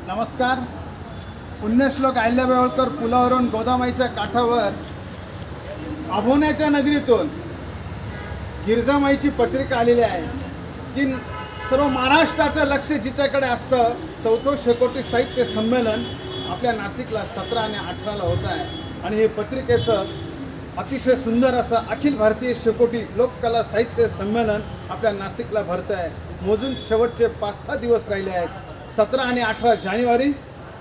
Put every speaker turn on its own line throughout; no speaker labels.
नमस्कार. पुण्यश्लोक अहिल्याबाई होळकर पुलावरून गोदामाईच्या काठावर आभोण्याच्या नगरीतून गिरजामाईची पत्रिका आलेली आहे की सर्व महाराष्ट्राचं लक्ष जिच्याकडे असतं. चौथं शेकोटी साहित्य संमेलन आपल्या नाशिकला 17 आणि 18 होत आहे आणि हे पत्रिकेचं अतिशय सुंदर असं अखिल भारतीय शेकोटी लोककला साहित्य संमेलन आपल्या नाशिकला भरतं आहे. मोजून शेवटचे 5-6 दिवस राहिले आहेत. 17 आणि 18 जानेवारी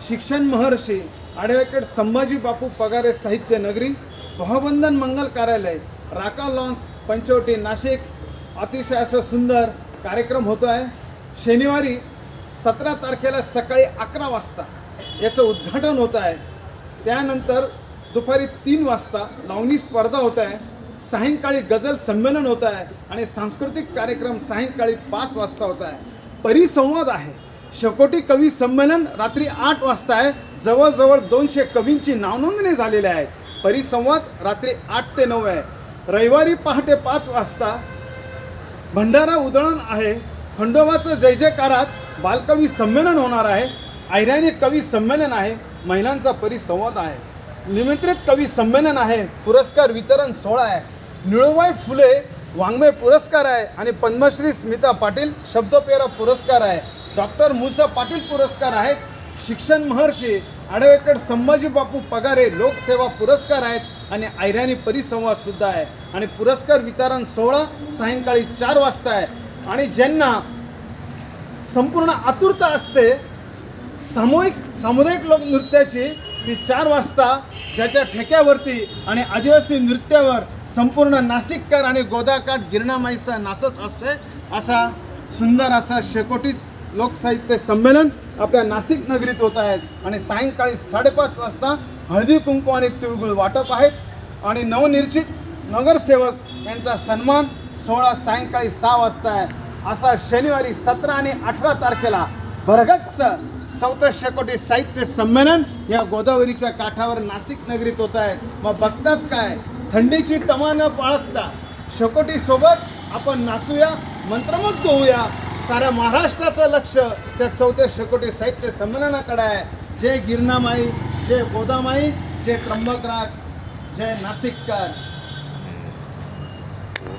शिक्षण महर्षी ॲडव्होकेट संभाजी बापू पगारे साहित्य नगरी, भावबंधन मंगल कार्यालय, राका लॉन्स, पंचवटी, नाशिक. अतिशय असं सुंदर कार्यक्रम होतो आहे. शनिवारी 17 तारखेला सकाळी 11 वाजता याचं उद्घाटन होत आहे. त्यानंतर दुपारी 3 वाजता लावणी स्पर्धा होत आहे. सायंकाळी गझल संमेलन होत आहे आणि सांस्कृतिक कार्यक्रम सायंकाळी 5 वाजता होत आहे. परिसंवाद आहे. शेकोटी कवी संमेलन रात्री 8 वाजता आहे. जवळजवळ 200 कवींची नावनोंदणी झालेली आहे. परिसंवाद रात्री 8 ते 9 आहे. रविवारी पहाटे 5 वाजता भंडारा उधळण आहे. खंडोबाचं जय जयकारात बालकवी संमेलन होणार आहे. ऐराणी कवी संमेलन आहे. महिलांचा परिसंवाद आहे. निमंत्रित कवी संमेलन आहे. पुरस्कार वितरण सोहळा आहे. निळूबाई फुले वाङ्मय पुरस्कार आहे आणि पद्मश्री स्मिता पाटील शब्दपेरा पुरस्कार आहे. डॉक्टर मुसा पाटील पुरस्कार आहेत. शिक्षण महर्षी ॲडव्होकेट संभाजी बापू पगारे लोकसेवा पुरस्कार आहेत आणि ऐराणी परिसंवाद सुद्धा आहे आणि पुरस्कार वितरण सोहळा सायंकाळी 4 वाजता आहे. आणि ज्यांना संपूर्ण आतुरता असते सामुदायिक लोकनृत्याची, ती 4 वाजता ज्याच्या ठेक्यावरती आणि आदिवासी नृत्यावर संपूर्ण नाशिककर आणि गोदाकाठ गिरणामाईचा नाचत असते. असा सुंदर असा शेकोटी लोकसाहित्य संमेलन आपल्या नाशिक नगरीत होत आहेत. आणि सायंकाळी 5:30 वाजता हळदी कुंकू आणि तिळगुळ वाटप आहेत आणि नवनिर्चित नगरसेवक यांचा सन्मान सोहळा सायंकाळी 6 वाजता आहे. असा शनिवारी 17 आणि 18 तारखेला भरगच्च 4थं शेकोटी साहित्य संमेलन या गोदावरीच्या काठावर नाशिक नगरीत होत आहे. मग बघतात काय, थंडीची तमा न बाळगता शेकोटीसोबत आपण नाचूया, मंत्रमुग्ध होऊया. साऱ्या महाराष्ट्राचं लक्ष त्या 4थ्या शेकोटी साहित्य संमेलनाकडे आहे. जय गिरणामाई, जय गोदामाई, जय त्र्यंबकराज, जय नाशिककर.